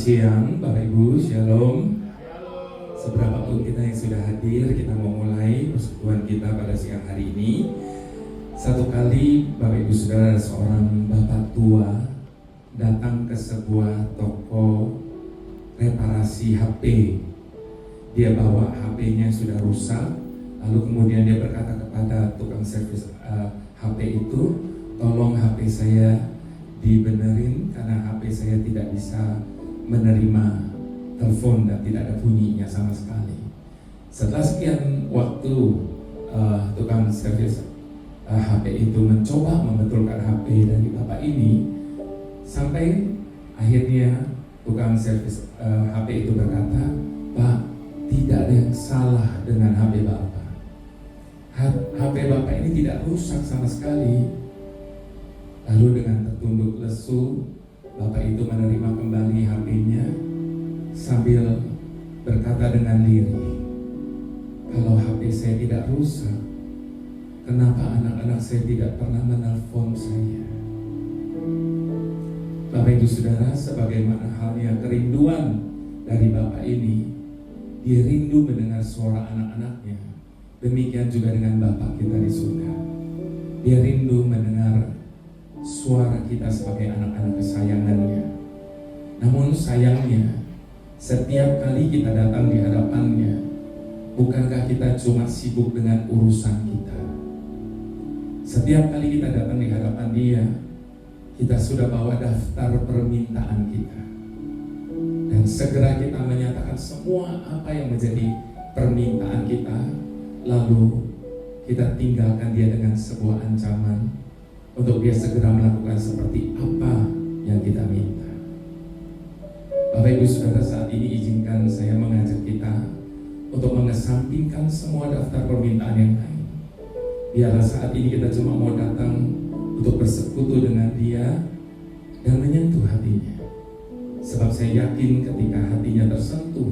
siang Bapak Ibu, Shalom. Seberapapun kita yang sudah hadir, kita mau mulai persekutuan kita pada siang hari ini. Satu kali Bapak Ibu Saudara, seorang bapak tua datang ke sebuah toko reparasi HP. Dia bawa HP-nya sudah rusak, lalu kemudian dia berkata kepada tukang servis HP itu, tolong HP saya dibenerin karena HP saya tidak bisa menerima telepon dan tidak ada bunyinya sama sekali. Setelah sekian waktu tukang servis HP itu mencoba membetulkan HP dari bapak ini, sampai akhirnya tukang servis HP itu berkata, Pak, tidak ada yang salah dengan HP Bapak. HP Bapak ini tidak rusak sama sekali. Lalu dengan tertunduk lesu, Bapak itu menerima kembali HP-nya sambil berkata dengan lirih, kalau HP saya tidak rusak, kenapa anak-anak saya tidak pernah menelpon saya? Bapak Ibu Saudara, sebagaimana halnya kerinduan dari Bapak ini, dia rindu mendengar suara anak-anaknya. Demikian juga dengan Bapak kita di surga. Dia rindu mendengar suara kita sebagai anak-anak kesayangannya. Namun sayangnya, setiap kali kita datang di hadapannya, bukankah kita cuma sibuk dengan urusan kita? Setiap kali kita datang di hadapan dia, kita sudah bawa daftar permintaan kita. Dan segera kita menyatakan semua apa yang menjadi permintaan kita, lalu kita tinggalkan dia dengan sebuah ancaman untuk dia segera melakukan seperti apa yang kita minta. Bapak Ibu Saudara, saat ini izinkan saya mengajak kita untuk mengesampingkan semua daftar permintaan yang lain. Biarlah saat ini kita cuma mau datang untuk bersekutu dengan dia dan menyentuh hatinya. Sebab saya yakin ketika hatinya tersentuh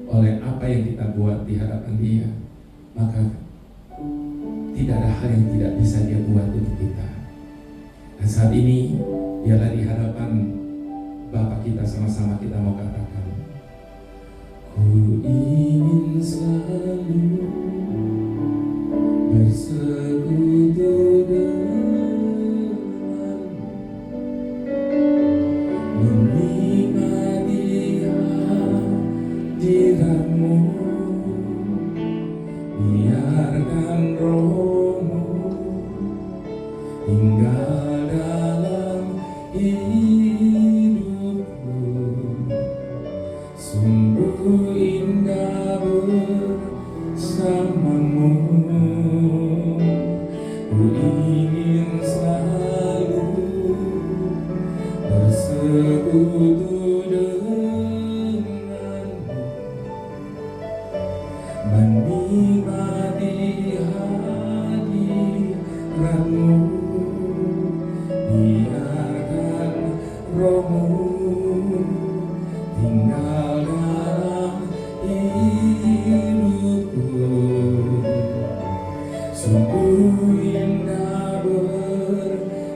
oleh apa yang kita buat di hadapan dia, maka tidak ada hal yang tidak bisa dia buat untuk kita. Dan saat ini, biarlah di hadapan Bapa kita sama-sama kita mau katakan, ku ingin selalu bersekutu denganmu, menikmati hadiratmu, biarkan rohmu tinggal dalam hidupku. Sungguh indah bersamamu. Ku ingin selalu bersekutu denganmu, menikmati hadiratmu, biarkan rohmu tinggal dalam hidupku. Sungguh indah bersamamu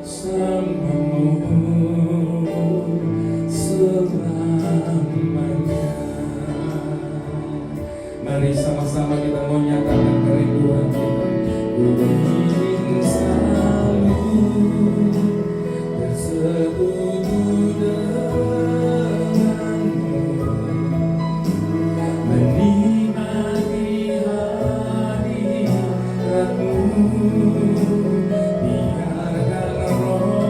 selamanya. Mari sama-sama kita mau nyatakan kerinduan kita. Ku ingin selalu bersekutu denganmu, menikmati hadiratmu, biarkan rohmu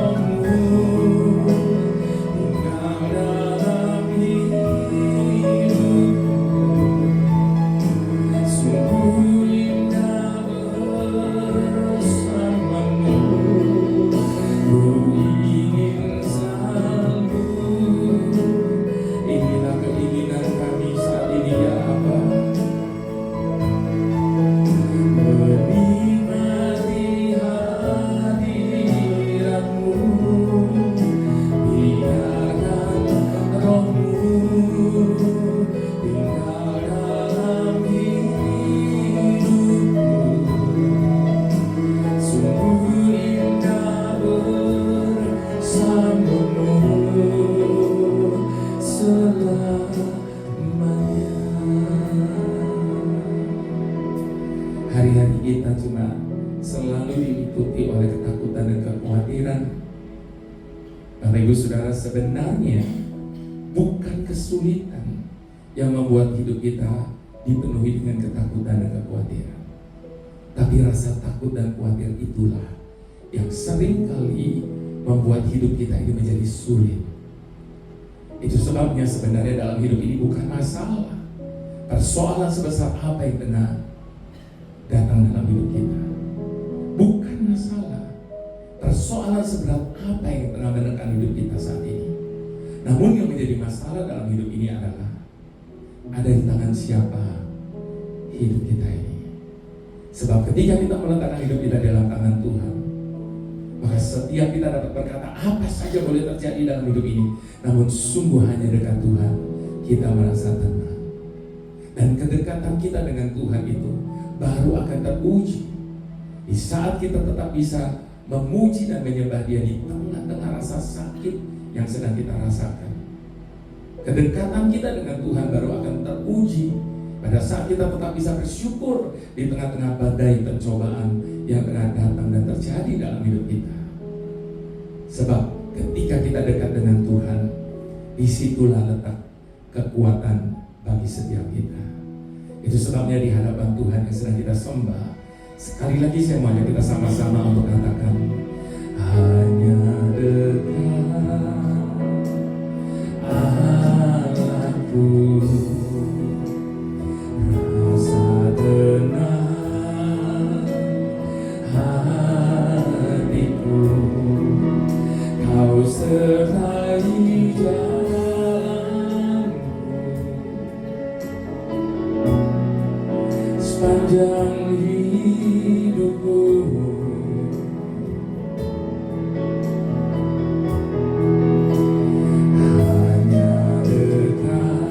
tinggal dalam hidupku. Sungguh indah bersamamu. Ku ingin selalu, inilah keinginan kami saat ini ya Bapa, menikmati hadiratmu, selalu diikuti oleh ketakutan dan kekhawatiran. Bapak Ibu Saudara, sebenarnya bukan kesulitan yang membuat hidup kita dipenuhi dengan ketakutan dan kekhawatiran, tapi rasa takut dan khawatir itulah yang seringkali membuat hidup kita ini menjadi sulit. Itu sebabnya sebenarnya dalam hidup ini bukan masalah persoalan sebesar apa yang tengah datang dalam hidup kita. Bukan masalah persoalan seberat apa yang tengah menekan hidup kita saat ini. Namun yang menjadi masalah dalam hidup ini adalah ada di tangan siapa hidup kita ini. Sebab ketika kita meletakkan hidup kita dalam tangan Tuhan, maka setiap kita dapat berkata apa saja boleh terjadi dalam hidup ini. Namun sungguh hanya dekat Tuhan kita merasa tenang. Dan kedekatan kita dengan Tuhan itu baru akan teruji di saat kita tetap bisa memuji dan menyembah Dia di tengah-tengah rasa sakit yang sedang kita rasakan. Kedekatan kita dengan Tuhan baru akan teruji pada saat kita tetap bisa bersyukur di tengah-tengah badai pencobaan yang tengah datang dan terjadi dalam hidup kita. Sebab ketika kita dekat dengan Tuhan, disitulah letak kekuatan bagi setiap kita. Itu sebabnya di hadapan Tuhan yang sedang kita sembah, sekali lagi saya mau ajak kita sama-sama untuk katakan, hanya dekat Allahku, rasa tenang hatiku, Kau sertai jalanku sepanjang hidupku. Hanya dekat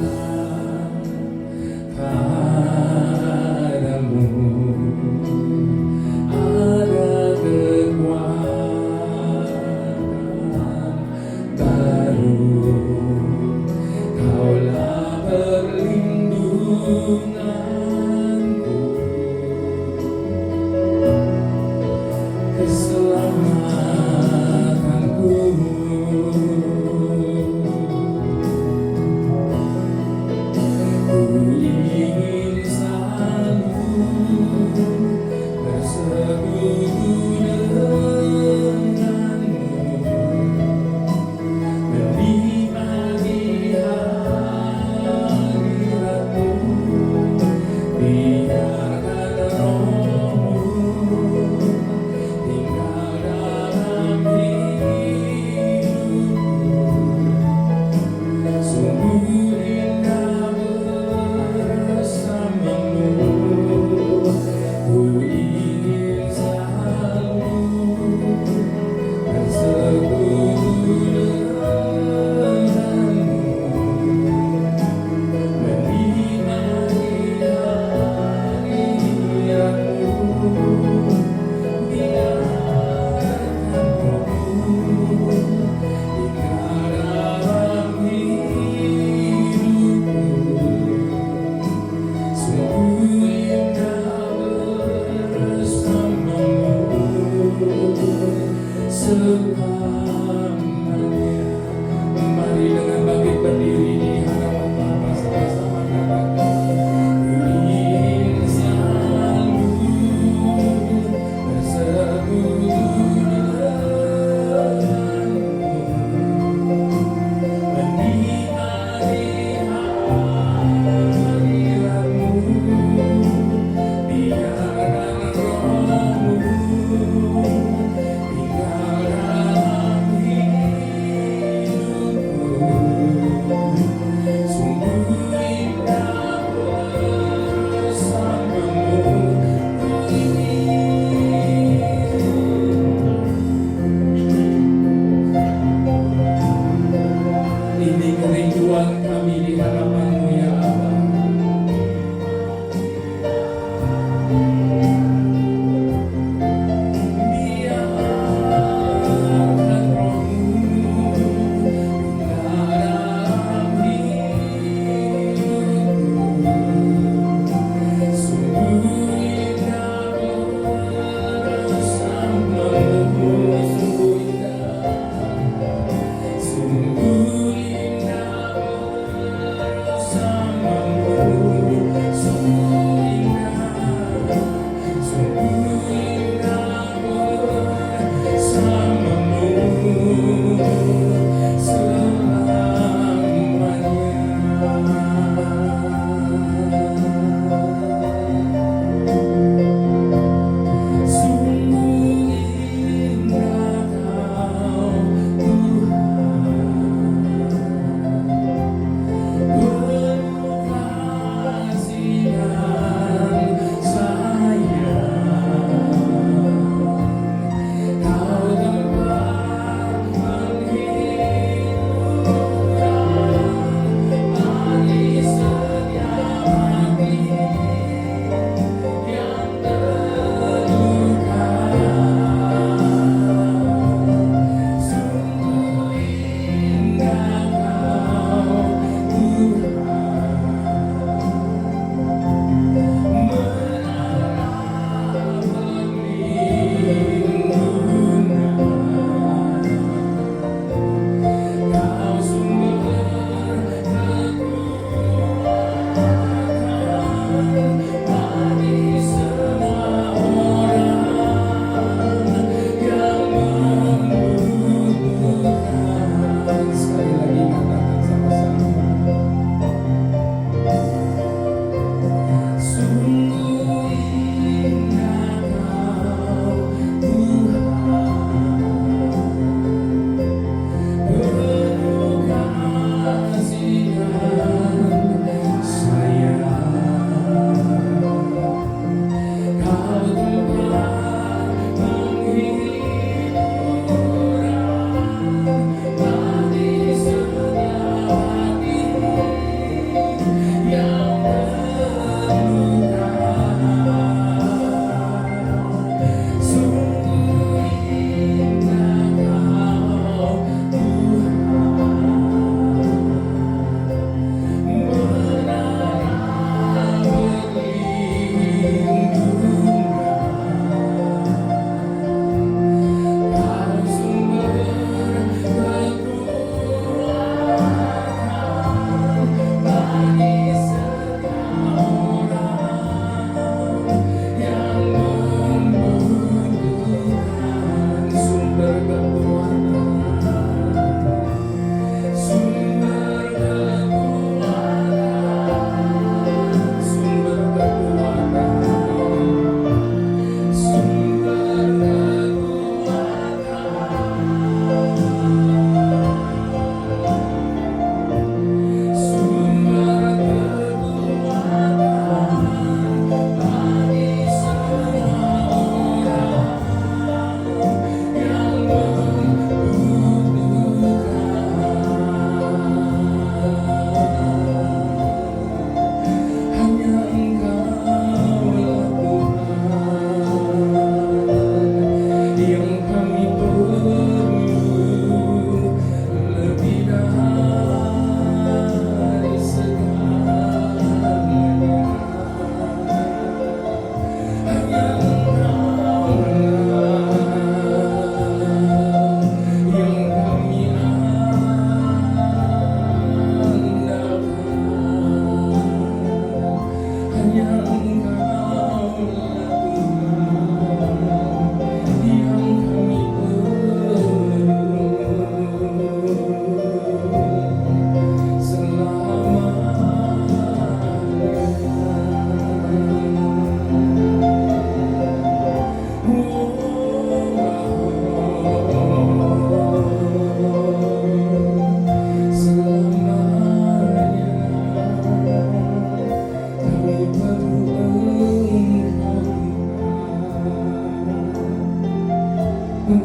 Itu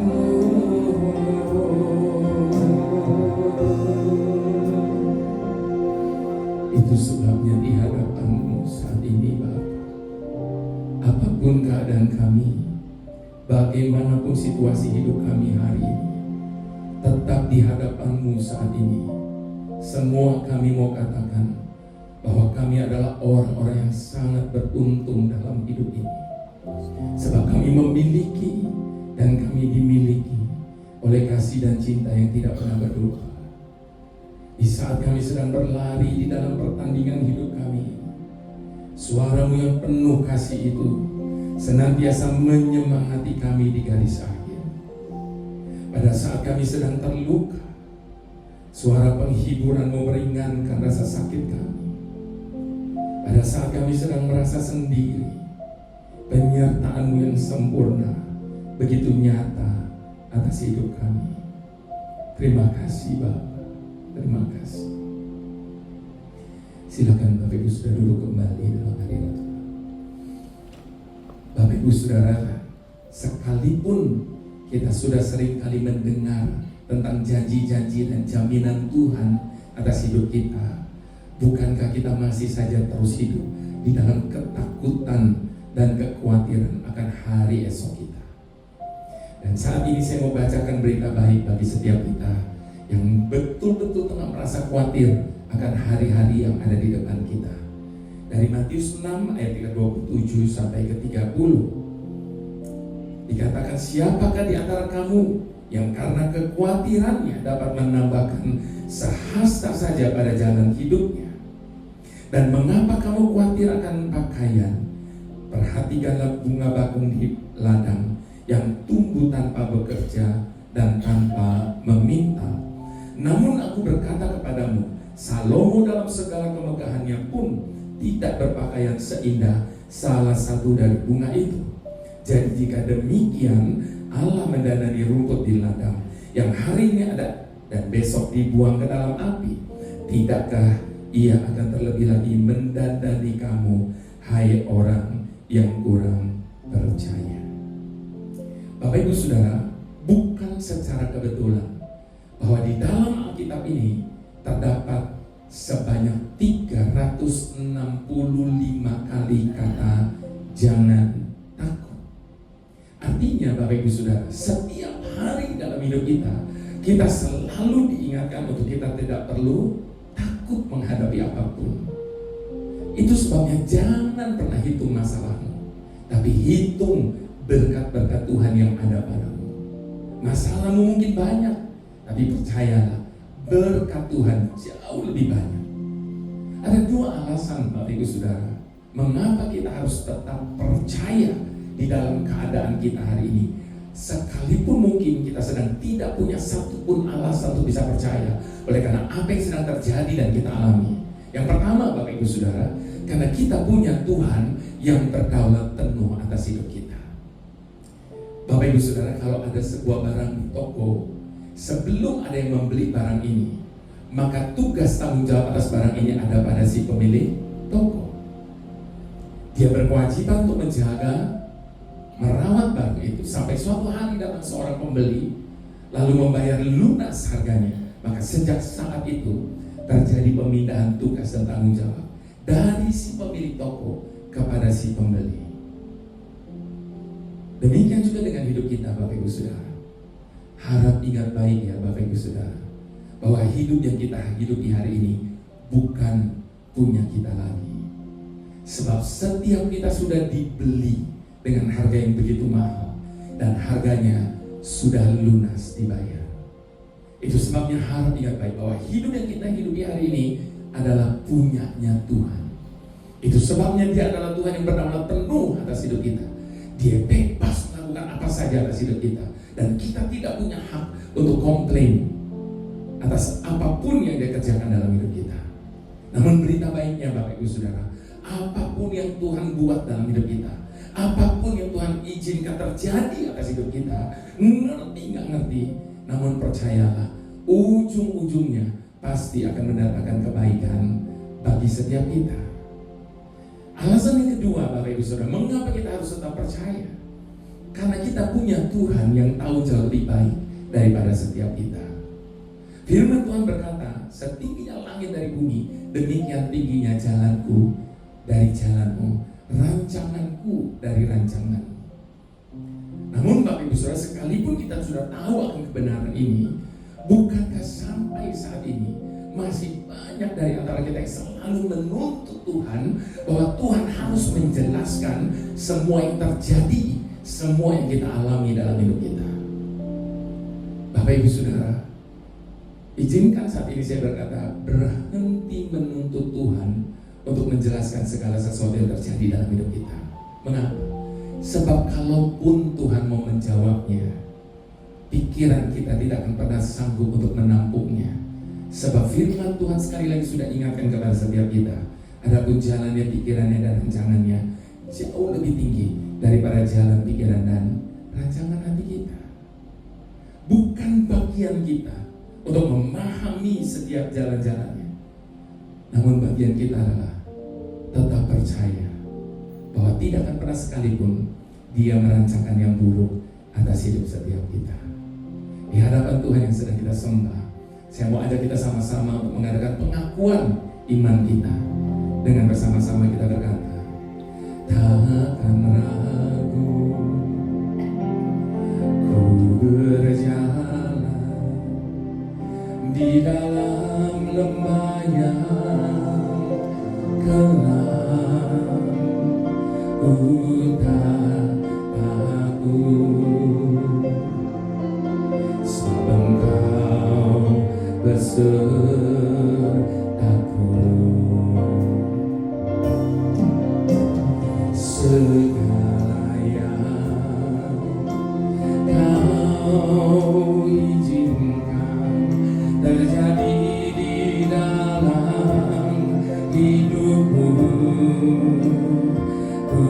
sebabnya di hadapan-Mu saat ini Bapa, apapun keadaan kami, bagaimanapun situasi hidup kami hari ini, tetap di hadapan-Mu saat ini, semua kami mau katakan bahwa kami adalah orang-orang yang sangat beruntung dalam hidup ini. Sebab kami memiliki dan kami dimiliki oleh kasih dan cinta yang tidak pernah berubah. Di saat kami sedang berlari di dalam pertandingan hidup kami, suara-Mu yang penuh kasih itu senantiasa menyemangati kami di garis akhir. Pada saat kami sedang terluka, suara penghiburan-Mu meringankan rasa sakit kami. Pada saat kami sedang merasa sendiri, penyertaan-Mu yang sempurna begitu nyata atas hidup kami. Terima kasih Bapa. Terima kasih. Silakan Bapak Ibu Saudara duduk kembali dalam hadirat Tuhan. Bapak Ibu Saudara, sekalipun kita sudah sering kali mendengar tentang janji-janji dan jaminan Tuhan atas hidup kita, bukankah kita masih saja terus hidup di dalam ketakutan dan kekhawatiran akan hari esok kita? Dan saat ini saya mau bacakan berita baik bagi setiap kita yang betul-betul tengah merasa khawatir akan hari-hari yang ada di depan kita. Dari Matius 6 ayat 27 sampai ke 30 dikatakan, siapakah di antara kamu yang karena kekhawatirannya dapat menambahkan sehasta saja pada jalan hidupnya? Dan mengapa kamu khawatir akan pakaian? Perhatikanlah bunga bakung di ladang yang tumbuh tanpa bekerja dan tanpa meminta. Namun aku berkata kepadamu, Salomo dalam segala kemegahannya pun tidak berpakaian seindah salah satu dari bunga itu. Jadi jika demikian Allah mendanani rumput di ladang yang hari ini ada dan besok dibuang ke dalam api, tidakkah Ia akan terlebih lagi mendandani kamu, hai orang yang kurang percaya? Bapak Ibu Saudara, bukan secara kebetulan bahwa di dalam Alkitab ini terdapat sebanyak 365 kali kata jangan takut. Artinya Bapak Ibu Saudara, setiap hari dalam hidup kita selalu diingatkan untuk kita tidak perlu takut menghadapi apapun. Itu sebabnya jangan pernah hitung masalahmu, tapi hitung berkat-berkat Tuhan yang ada padamu. Masalahmu mungkin banyak, tapi percayalah, berkat Tuhan jauh lebih banyak. Ada dua alasan Bapak Ibu Saudara, mengapa kita harus tetap percaya di dalam keadaan kita hari ini. Sekalipun mungkin kita sedang tidak punya satupun alasan untuk bisa percaya, oleh karena apa yang sedang terjadi dan kita alami. Yang pertama Bapak Ibu Saudara, karena kita punya Tuhan yang berdaulat penuh atas hidup kita. Bapak Ibu Saudara, kalau ada sebuah barang di toko, sebelum ada yang membeli barang ini, maka tugas tanggung jawab atas barang ini ada pada si pemilik toko. Dia berkewajiban untuk menjaga, merawat barang itu sampai suatu hari datang seorang pembeli lalu membayar lunas harganya. Maka sejak saat itu terjadi pemindahan tugas dan tanggung jawab dari si pemilik toko kepada si pembeli. Demikian juga dengan hidup kita Bapak Ibu Saudara. Harap ingat baik ya Bapak Ibu Saudara, bahwa hidup yang kita hidupi hari ini bukan punya kita lagi. Sebab setiap kita sudah dibeli dengan harga yang begitu mahal, dan harganya sudah lunas dibayar. Itu sebabnya harap ingat baik bahwa hidup yang kita hidupi hari ini adalah punyanya Tuhan. Itu sebabnya Dia adalah Tuhan yang berdaulat penuh atas hidup kita. Dia bebas melakukan apa saja atas hidup kita, dan kita tidak punya hak untuk komplain atas apapun yang Dia kerjakan dalam hidup kita. Namun berita baiknya Bapak Ibu Saudara, apapun yang Tuhan buat dalam hidup kita, apapun yang Tuhan izinkan terjadi atas hidup kita, ngerti nggak ngerti, namun percayalah, ujung-ujungnya pasti akan mendatangkan kebaikan bagi setiap kita. Alasan yang kedua Bapak Ibu Saudara, mengapa kita harus tetap percaya? Karena kita punya Tuhan yang tahu jauh lebih baik daripada setiap kita. Firman Tuhan berkata, setingginya langit dari bumi, demikian tingginya jalanku dari jalanmu, rancanganku dari rancanganmu. Namun Bapak Ibu Saudara, sekalipun kita sudah tahu akan kebenaran ini, bukankah sampai saat ini masih banyak dari antara kita yang selalu menuntut Tuhan bahwa Tuhan harus menjelaskan semua yang terjadi, semua yang kita alami dalam hidup kita. Bapak Ibu Saudara, izinkan saat ini saya berkata, berhenti menuntut Tuhan untuk menjelaskan segala sesuatu yang terjadi dalam hidup kita. Mengapa? Sebab kalaupun Tuhan mau menjawabnya, pikiran kita tidak akan pernah sanggup untuk menampungnya. Sebab firman Tuhan sekali lagi sudah ingatkan kepada setiap kita, adapun jalannya, pikirannya, dan rancangannya jauh lebih tinggi daripada jalan, pikiran, dan rancangan hati kita. Bukan bagian kita untuk memahami setiap jalan-jalannya, namun bagian kita adalah tetap percaya bahwa tidak akan pernah sekalipun Dia merancangkan yang buruk atas hidup setiap kita. Di hadapan Tuhan yang sedang kita sembah, saya mau ajak kita sama-sama untuk mengadakan pengakuan iman kita. Dengan bersama-sama kita berkata, takkan ragu ku berjalan di dalam lembah yang gelap, ku tak takut, sebab Engkau besertaku. Segala yang Kau izinkan terjadi di dalam hidupku, ku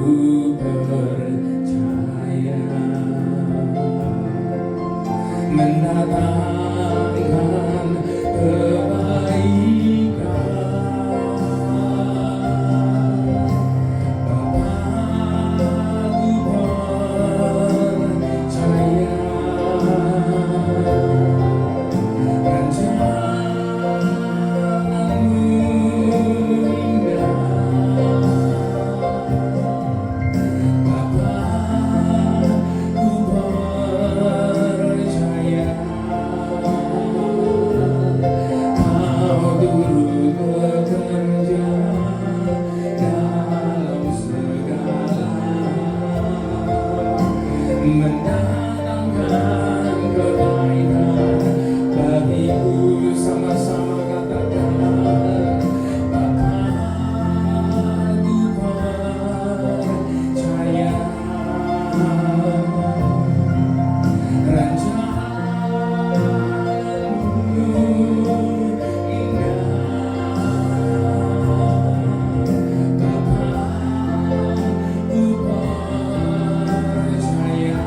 percaya mendatangkan kebaikan. Bapa, ku percaya rancangan-Mu indah. Bapa, ku percaya Kau turut bekerja dalam segala, mendatangkan kebaikan bagiku. Sama-sama katakan, Bapa, ku percaya rancangan-Mu indah. Bapa, ku percaya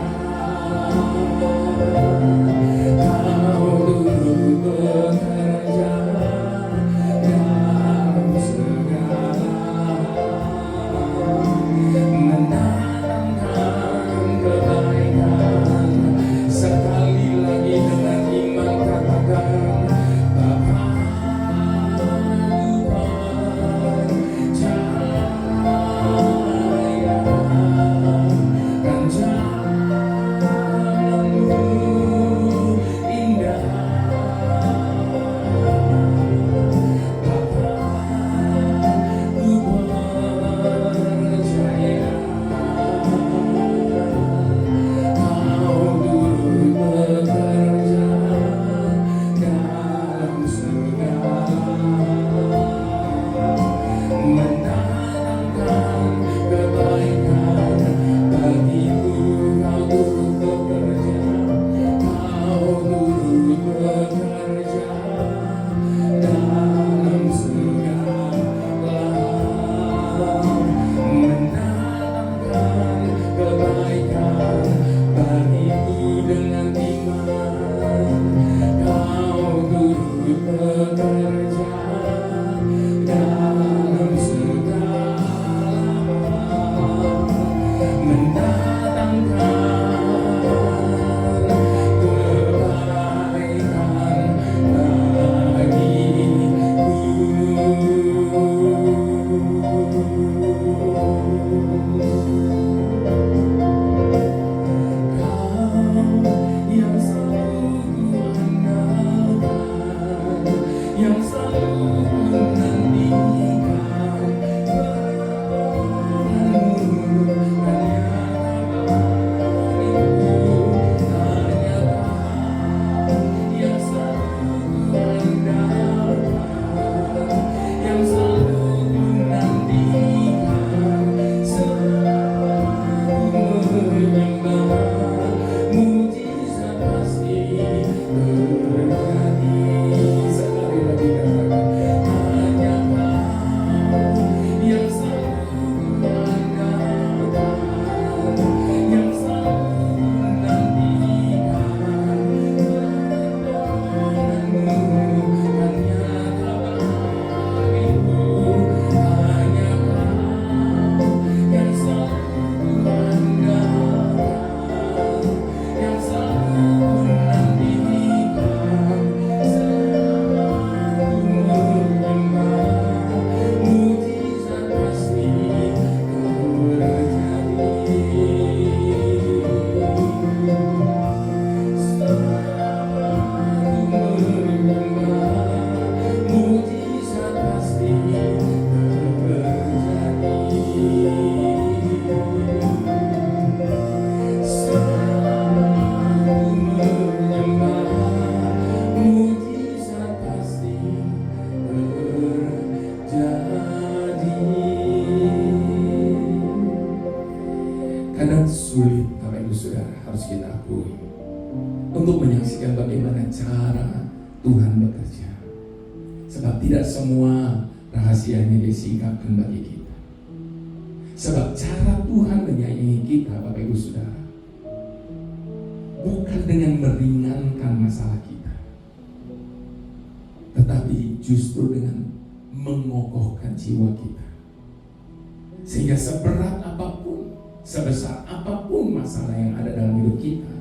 saudara, harus kita akui untuk menyaksikan bagaimana cara Tuhan bekerja. Sebab tidak semua rahasianya disingkapkan bagi kita. Sebab cara Tuhan menyayangi kita, Bapak Ibu Saudara, bukan dengan meringankan masalah kita, tetapi justru dengan mengokohkan jiwa kita. Sehingga seberat apapun, sebesar apapun masalah yang ada dalam hidup kita,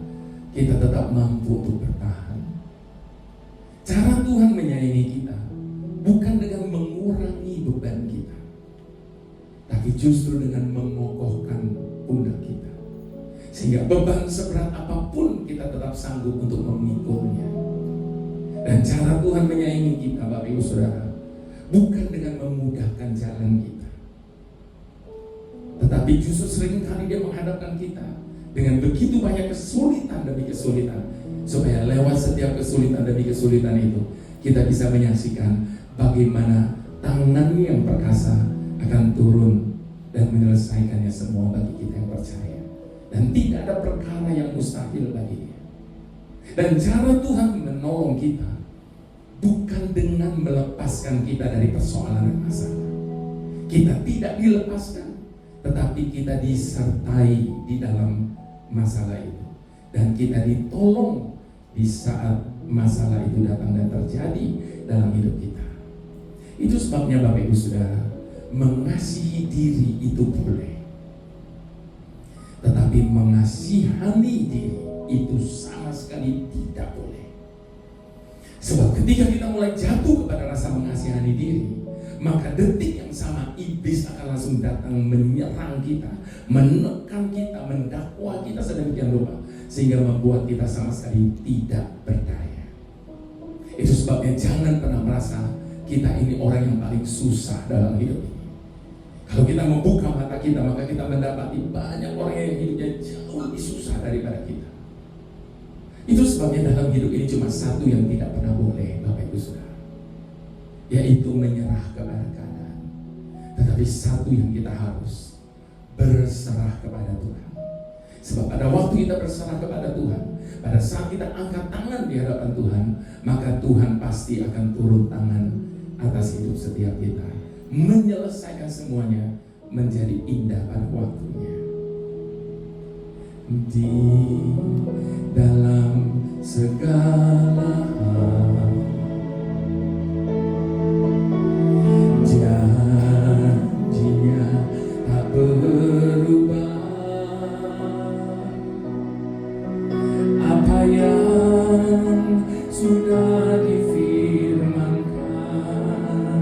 kita tetap mampu untuk bertahan. Cara Tuhan menyayangi kita bukan dengan mengurangi beban kita, tapi justru dengan mengokohkan pundak kita. Sehingga beban seberat apapun kita tetap sanggup untuk memikulnya. Dan cara Tuhan menyayangi kita, Bapak Ibu Saudara, bukan dengan memudahkan jalan kita, tetapi justru seringkali Dia menghadapkan kita dengan begitu banyak kesulitan demi kesulitan, supaya lewat setiap kesulitan demi kesulitan itu kita bisa menyaksikan bagaimana tangan yang perkasa akan turun dan menyelesaikannya semua bagi kita yang percaya. Dan tidak ada perkara yang mustahil bagi Dia. Dan cara Tuhan menolong kita bukan dengan melepaskan kita dari persoalan dan masalah. Kita tidak dilepaskan, tetapi kita disertai di dalam masalah itu. Dan kita ditolong di saat masalah itu datang dan terjadi dalam hidup kita. Itu sebabnya Bapak Ibu Saudara, mengasihi diri itu boleh, tetapi mengasihani diri itu sama sekali tidak boleh. Sebab ketika kita mulai jatuh kepada rasa mengasihani diri, maka detik yang sama iblis akan langsung datang menyerang kita, menekan kita, mendakwa kita sedemikian rupa, sehingga membuat kita sama sekali tidak berdaya. Itu sebabnya jangan pernah merasa kita ini orang yang paling susah dalam hidup ini. Kalau kita membuka mata kita, maka kita mendapati banyak orang yang hidupnya jauh lebih susah daripada kita. Itu sebabnya dalam hidup ini cuma satu yang tidak pernah boleh, Bapak Ibu Saudara, yaitu menyerah kepada keadaan. Tetapi satu yang kita harus berserah kepada Tuhan. Sebab pada waktu kita berserah kepada Tuhan, pada saat kita angkat tangan di hadapan Tuhan, maka Tuhan pasti akan turun tangan atas hidup setiap kita, menyelesaikan semuanya menjadi indah pada waktunya. Di dalam segala hal, janjinya tak berubah. Apa yang sudah difirmankan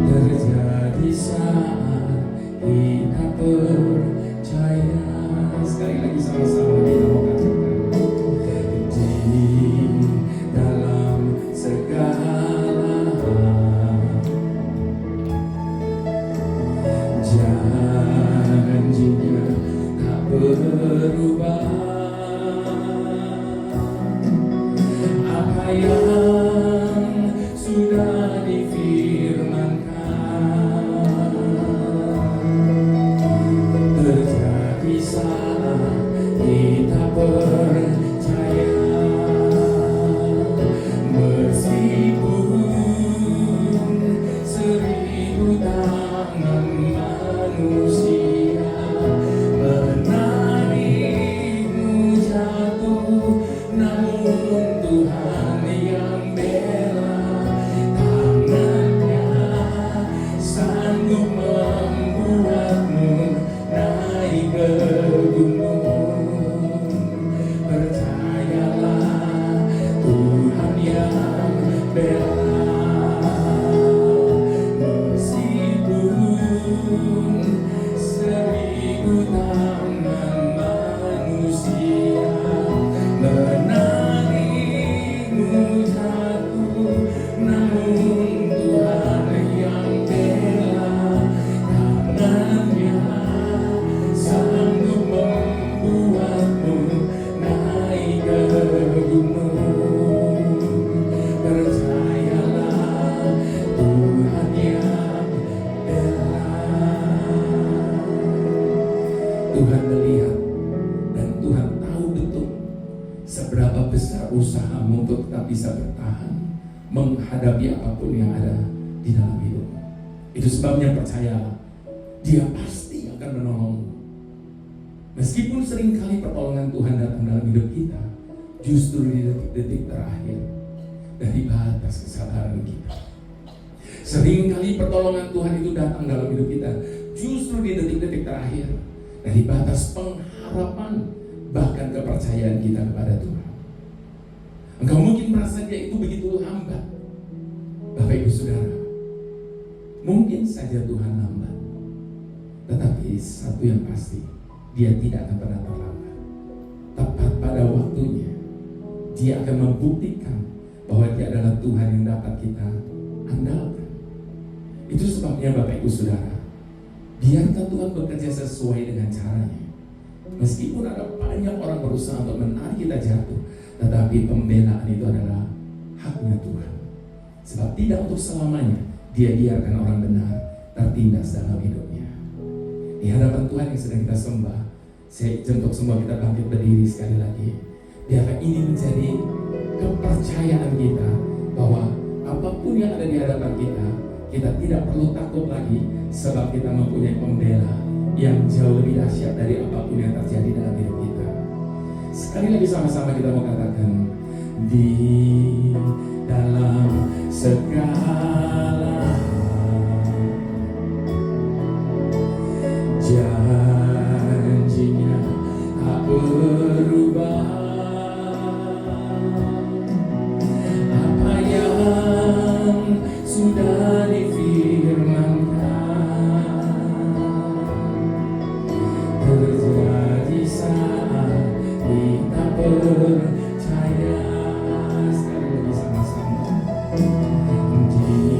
terjadi saat kita percaya. Sekali lagi sama-sama kita mau katakan, di dalam segala hal, janjinya tak berubah. Apa yang sudah difirmankan terjadi saat kita percaya. Meskipun 1000 tangan manusia menangis berusaha untuk tetap bisa bertahan menghadapi apapun yang ada di dalam hidup. Itu sebabnya percayalah, Dia pasti akan menolongmu. Meskipun seringkali pertolongan Tuhan datang dalam hidup kita justru di detik-detik terakhir dari batas kesabaran kita. Seringkali pertolongan Tuhan itu datang dalam hidup kita justru di detik-detik terakhir dari batas pengharapan bahkan kepercayaan kita kepada Tuhan. Engkau mungkin merasa dia itu begitu lambat. Bapak Ibu Saudara, mungkin saja Tuhan lambat, tetapi satu yang pasti, Dia tidak akan pernah terlambat. Tepat pada waktunya, Dia akan membuktikan bahwa Dia adalah Tuhan yang dapat kita andalkan. Itu sebabnya Bapak Ibu Saudara, biarkan Tuhan bekerja sesuai dengan caranya. Meskipun ada banyak orang berusaha untuk menarik kita jatuh, tetapi pembelaan itu adalah haknya Tuhan. Sebab tidak untuk selamanya Dia biarkan orang benar tertindas dalam hidupnya. Di hadapan Tuhan yang sedang kita sembah, saya untuk semua kita bangkit berdiri sekali lagi. Biarkan ini menjadi kepercayaan kita bahwa apapun yang ada di hadapan kita, kita tidak perlu takut lagi, sebab kita mempunyai pembela yang jauh lebih dahsyat dari apapun yang terjadi dalam hidup kita. Sekali lagi sama-sama kita mau katakan, di dalam segala janjinya tak berubah. Apa yang sudah difirmankan terjadi saat kita percaya. Sekali lagi sama-sama, di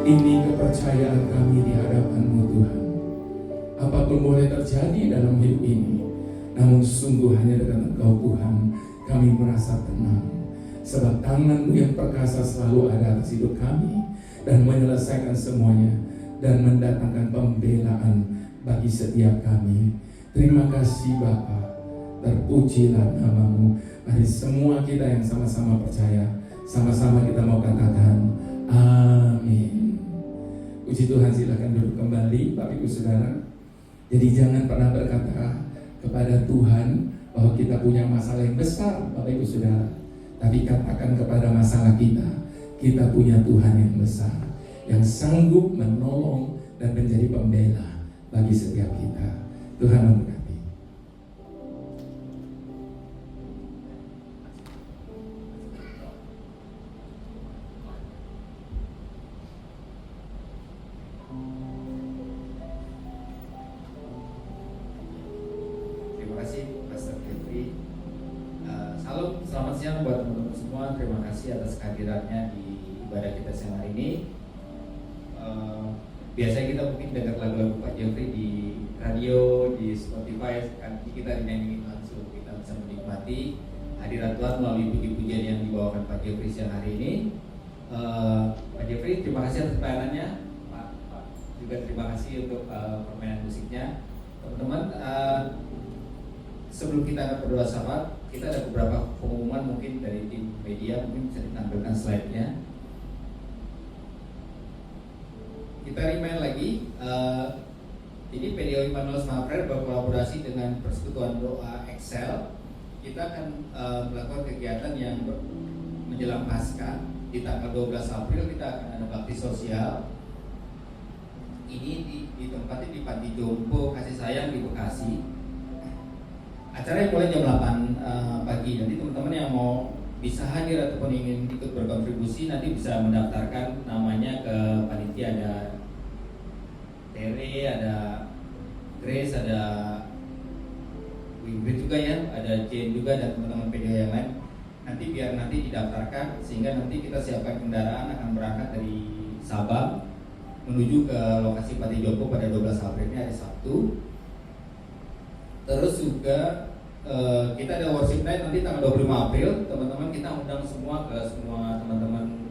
Ini kepercayaan kami di hadapan-Mu Tuhan. Apapun boleh terjadi dalam hidup ini, namun sungguh hanya dengan Engkau Tuhan kami merasa tenang. Sebab tangan-Mu yang perkasa selalu ada atas hidup kami dan menyelesaikan semuanya dan mendatangkan pembelaan bagi setiap kami. Terima kasih Bapa, terpujilah nama-Mu. Mari semua kita yang sama-sama percaya, sama-sama kita mau katakan amin. Puji Tuhan, silakan duduk kembali Bapak Ibu Saudara. Jadi jangan pernah berkata kepada Tuhan bahwa kita punya masalah yang besar Bapak Ibu Saudara. Tapi katakan kepada masalah kita punya Tuhan yang besar, yang sanggup menolong dan menjadi pembela bagi setiap kita. Tuhan memberkati. Selamat siang buat teman-teman semua. Terima kasih atas kehadirannya di ibadah kita siang hari ini. Biasanya kita mungkin dengar lagu-lagu Pak Jeffrey di radio, di Spotify. Nanti kita dinyanyiin langsung, kita bisa menikmati hadirat Tuhan melalui puji-pujian yang dibawakan Pak Jeffrey siang hari ini. Pak Jeffrey, terima kasih atas pelayanannya. Pak juga terima kasih untuk permainan musiknya. Teman-teman, sebelum kita akan berdoa sahabat, kita ada beberapa pengumuman mungkin dari tim media, mungkin bisa ditampilkan slide-nya. Kita remind lagi, jadi PDO Immanuel Semangat Prayer berkolaborasi dengan Persekutuan Doa Excel. Kita akan melakukan kegiatan yang menjelang Paskah. Di tanggal 12 April kita akan ada bakti sosial. Ini ditempatkan di Panti Jompo Kasih Sayang di Bekasi. Acaranya mulai jam 8 pagi. Nanti teman-teman yang mau bisa hadir ataupun ingin ikut berkontribusi nanti bisa mendaftarkan namanya ke panitia. Ada Tere, ada Grace, ada Wingrid juga ya, ada Jane juga dan teman-teman PDO yang lain. Nanti biar nanti didaftarkan sehingga nanti kita siapkan kendaraan akan berangkat dari Sabang menuju ke lokasi Panti Jompo pada 12 April ini hari Sabtu. Terus juga kita ada worship night nanti tanggal 25 April. Teman-teman kita undang semua ke semua teman-teman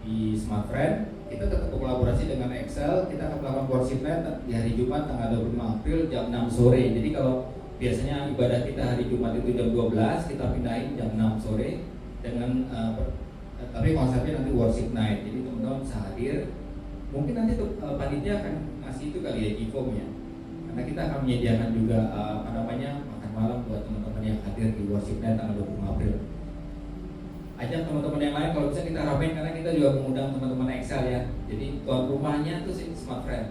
di Smart Friend. Kita tetap berkolaborasi dengan Excel. Kita akan melakukan worship night di hari Jumat tanggal 25 April jam 6 sore. Jadi kalau biasanya ibadah kita hari Jumat itu jam 12, kita pindahin jam 6 sore dengan tapi konsepnya nanti worship night. Jadi teman-teman bisa hadir. Mungkin nanti panitia akan ngasih itu kali ya, e-form-nya. Karena kita akan menyediakan juga makan malam buat teman-teman yang hadir di worship night tanggal 25 April. Ajak teman-teman yang lain kalau bisa kita ramein karena kita juga mengundang teman-teman Excel ya. Jadi tuan rumahnya tuh Smart Friend.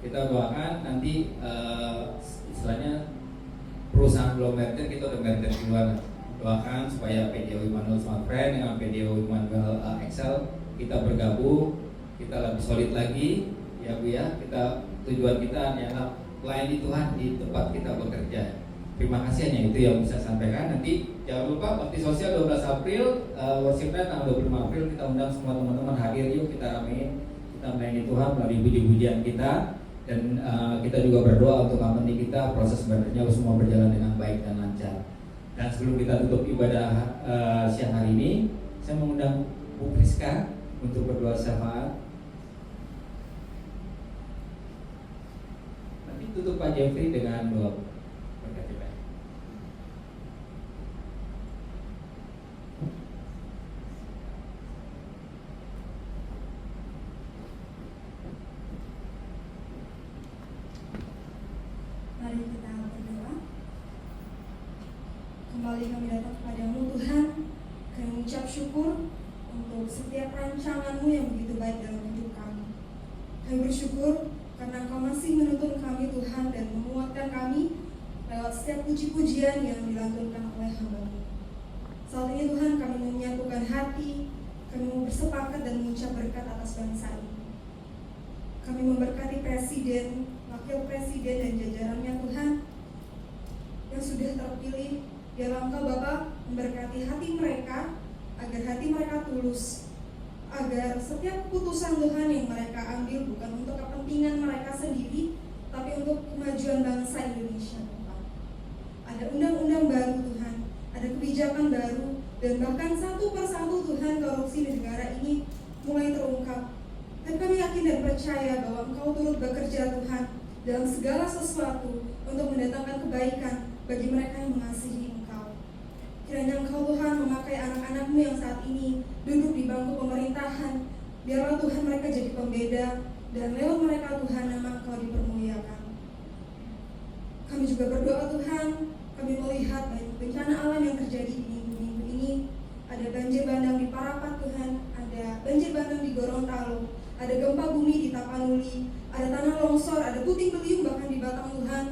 Kita doakan nanti istilahnya perusahaan belum merger, kita udah merger duluan. Doakan supaya PDO Immanuel Smart Friend dengan PDO Immanuel Excel kita bergabung, kita lebih solid lagi ya Bu ya. Kita tujuan kita adalah melayani Tuhan di tempat kita bekerja. Terima kasih, hanya itu yang bisa sampaikan. Nanti jangan lupa bakti sosial 12 April, worship night tanggal 25 April kita undang semua teman-teman hadir. Yuk kita ramein, kita melayani Tuhan melalui puji-pujian kita. Dan kita juga berdoa untuk company kita proses belajarnya semua berjalan dengan baik dan lancar. Dan sebelum kita tutup ibadah siang hari ini, saya mengundang Bu Priska untuk berdoa syafaat. Nanti tutup Pak Jeffrey dengan doa berkat kita. Mari kita berdoa. Kembali kami datang kepadamu Tuhan. Kami mengucap syukur untuk setiap rancangan-Mu yang begitu baik dalam hidup kami. Kami bersyukur karena Engkau masih menuntun kami Tuhan dan menguatkan kami lewat setiap puji-pujian yang dilantunkan oleh hamba-Mu. Saat ini Tuhan kami menyatukan hati, kami bersepakat dan mengucap berkat atas bangsa ini. Kami memberkati Presiden, Wakil Presiden dan jajarannya Tuhan yang sudah terpilih. Biarlah Engkau Bapa memberkati hati mereka, agar hati mereka tulus, agar setiap keputusan Tuhan yang mereka ambil bukan untuk kepentingan mereka sendiri, tapi untuk kemajuan bangsa Indonesia Tuhan. Ada undang-undang baru Tuhan, ada kebijakan baru, dan bahkan satu persatu Tuhan korupsi di negara ini mulai terungkap. Dan kami yakin dan percaya bahwa Engkau turut bekerja Tuhan dalam segala sesuatu untuk mendatangkan kebaikan bagi mereka yang mengasihi Engkau. Kiranya Engkau Tuhan memakai anak-anak-Mu yang saat ini duduk di bangku pemerintahan. Biarlah Tuhan mereka jadi pembeda, dan lewat mereka Tuhan nama Engkau dipermuliakan. Kami juga berdoa Tuhan, kami melihat banyak bencana alam yang terjadi di minggu-minggu ini. Ada banjir bandang di Parapat Tuhan, ada banjir bandang di Gorontalo, ada gempa bumi di Tapanuli, ada tanah longsor, ada puting beliung bahkan di Batang Tuhan.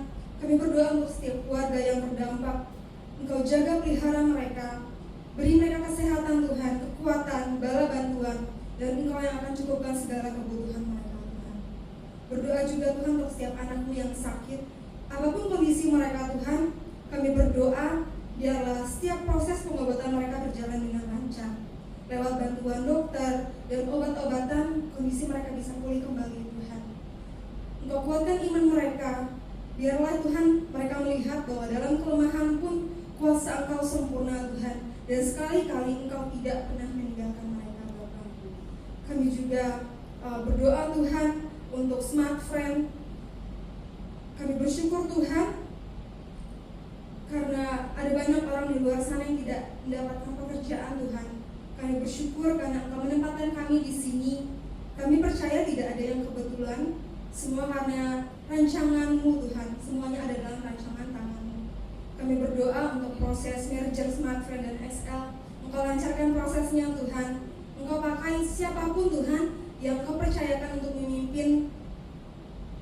Kami berdoa untuk setiap keluarga yang terdampak. Engkau jaga pelihara mereka, beri mereka kesehatan Tuhan, kekuatan, bala bantuan, dan Engkau yang akan cukupkan segala kebutuhan mereka Tuhan. Berdoa juga Tuhan untuk setiap anak-Mu yang sakit, apapun kondisi mereka Tuhan, kami berdoa biarlah setiap proses pengobatan mereka berjalan dengan lancar. Lewat bantuan dokter dan obat-obatan, kondisi mereka bisa pulih kembali Tuhan. Engkau kuatkan iman mereka. Biarlah Tuhan mereka melihat bahwa dalam kelemahan pun kuasa Engkau sempurna Tuhan. Dan sekali-kali Engkau tidak pernah meninggalkan mereka Bapa. Kami juga berdoa Tuhan untuk Smart Friend. Kami bersyukur Tuhan karena ada banyak orang di luar sana yang tidak mendapatkan pekerjaan Tuhan. Kami bersyukur karena Engkau menempatkan kami di sini. Kami percaya tidak ada yang kebetulan, semua karena rancangan-Mu Tuhan. Semuanya ada dalam rancangan tangan-Mu. Kami berdoa untuk proses merger Smart Friend dan SL. Engkau lancarkan prosesnya Tuhan. Engkau pakai siapapun Tuhan yang Engkau percayakan untuk memimpin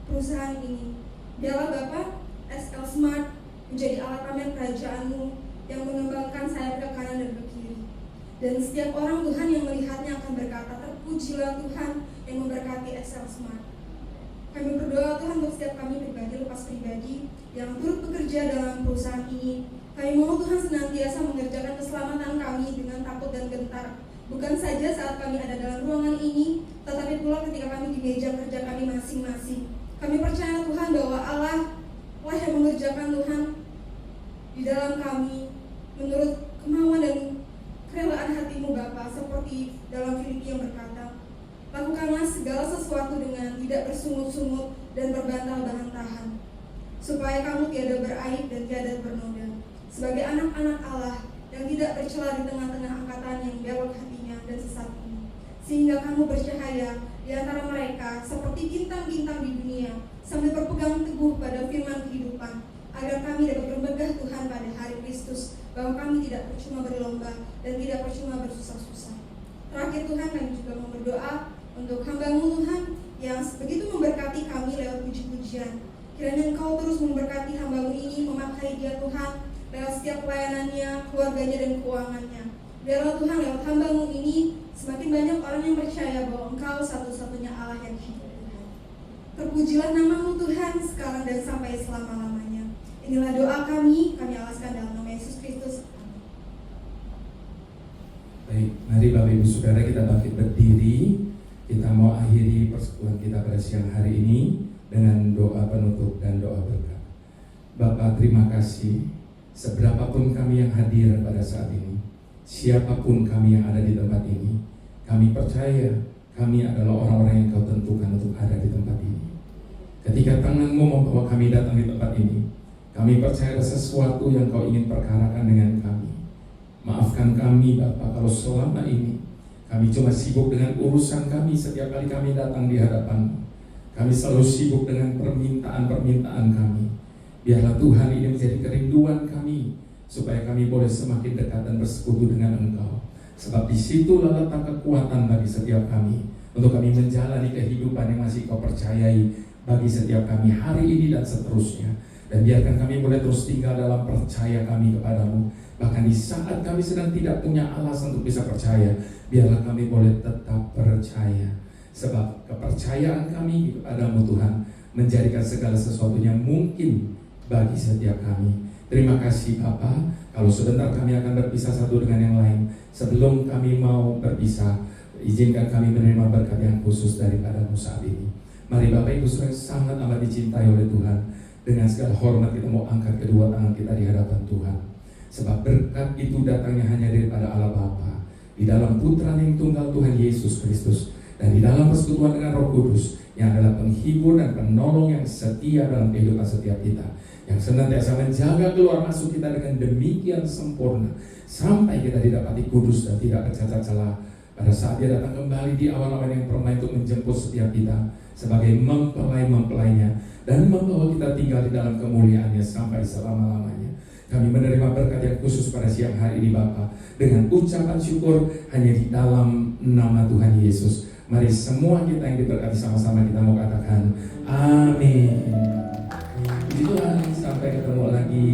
perusahaan ini. Biarlah Bapa, SL Smart menjadi alat pamer kerajaan-Mu yang mengembangkan sayap ke kanan dan ke kiri. Dan setiap orang Tuhan yang melihatnya akan berkata, terpujilah Tuhan yang memberkati SL Smart. Kami berdoa Tuhan untuk setiap kami pribadi, lepas pribadi yang turut bekerja dalam perusahaan ini. Kami mohon Tuhan senantiasa mengerjakan keselamatan kami dengan takut dan gentar. Bukan saja saat kami ada dalam ruangan ini, tetapi pula ketika kami di meja kerja kami masing-masing. Kami percaya Tuhan bahwa Allah lah yang mengerjakan Tuhan di dalam kami menurut kemauan dan kerelaan hati-Mu Bapa, seperti dalam Filipi yang berkata, lakukanlah segala sesuatu dengan tidak bersungut-sungut dan berbantah-bantahan, supaya kamu tiada beraib dan tiada bernoda, sebagai anak-anak Allah yang tidak bercela di tengah-tengah angkatan yang belok hatinya dan sesat ini, sehingga kamu bercahaya di antara mereka seperti bintang-bintang di dunia, sambil berpegang teguh pada firman kehidupan, agar kami dapat bermegah Tuhan pada hari Kristus, bahwa kami tidak percuma berlomba dan tidak percuma bersusah-susah. Terakhir Tuhan, kami juga mau berdoa untuk hamba-Mu Tuhan yang begitu memberkati kami lewat puji-pujian. Kiranya Engkau terus memberkati hamba-Mu ini, memakai dia Tuhan lewat setiap pelayanannya, keluarganya dan keuangannya. Biarlah Tuhan lewat hamba-Mu ini semakin banyak orang yang percaya bahwa Engkau satu-satunya Allah yang hidup Tuhan. Terpujilah nama-Mu Tuhan sekarang dan sampai selama-lamanya. Inilah doa kami alaskan dalam nama Yesus Kristus. Baik, mari Bapak Ibu Saudara kita bangkit berdiri. Kita mau akhiri persekutuan kita pada siang hari ini dengan doa penutup dan doa berkat. Bapak, terima kasih. Seberapapun kami yang hadir pada saat ini, siapapun kami yang ada di tempat ini, kami percaya kami adalah orang-orang yang Kau tentukan untuk ada di tempat ini. Ketika tangan-Mu membawa kami datang di tempat ini, kami percaya ada sesuatu yang Kau ingin perkarakan dengan kami. Maafkan kami Bapa kalau selama ini kami cuma sibuk dengan urusan kami setiap kali kami datang di hadapan-Mu. Kami selalu sibuk dengan permintaan-permintaan kami. Biarlah Tuhan ini menjadi kerinduan kami, supaya kami boleh semakin dekat dan bersekutu dengan Engkau. Sebab di situlah letak kekuatan bagi setiap kami, untuk kami menjalani kehidupan yang masih Kau percayai bagi setiap kami hari ini dan seterusnya. Dan biarkan kami boleh terus tinggal dalam percaya kami kepadamu. Bahkan di saat kami sedang tidak punya alasan untuk bisa percaya, biarlah kami boleh tetap percaya. Sebab kepercayaan kami kepadamu Tuhan menjadikan segala sesuatunya mungkin bagi setiap kami. Terima kasih Bapa. Kalau sebentar kami akan berpisah satu dengan yang lain, sebelum kami mau berpisah, izinkan kami menerima berkat yang khusus daripadamu saat ini. Mari Bapak Ibu Saudara sangat amat dicintai oleh Tuhan. Dengan segala hormat kita mau angkat kedua tangan kita di hadapan Tuhan. Sebab berkat itu datangnya hanya daripada Allah Bapa, di dalam Putra yang tunggal Tuhan Yesus Kristus, dan di dalam persekutuan dengan Roh Kudus, yang adalah penghibur dan penolong yang setia dalam kehidupan setiap kita, yang senantiasa menjaga keluar masuk kita dengan demikian sempurna, sampai kita didapati kudus dan tidak bercacat celah pada saat Dia datang kembali di awan-awan yang permai untuk menjemput setiap kita sebagai mempelai-mempelainya, dan membawa kita tinggal di dalam kemuliaannya sampai selama-lamanya. Kami menerima berkat yang khusus pada siang hari ini Bapa, dengan ucapan syukur hanya di dalam nama Tuhan Yesus. Mari semua kita yang diberkati sama-sama kita mau katakan amin. Puji Tuhan, sampai ketemu lagi.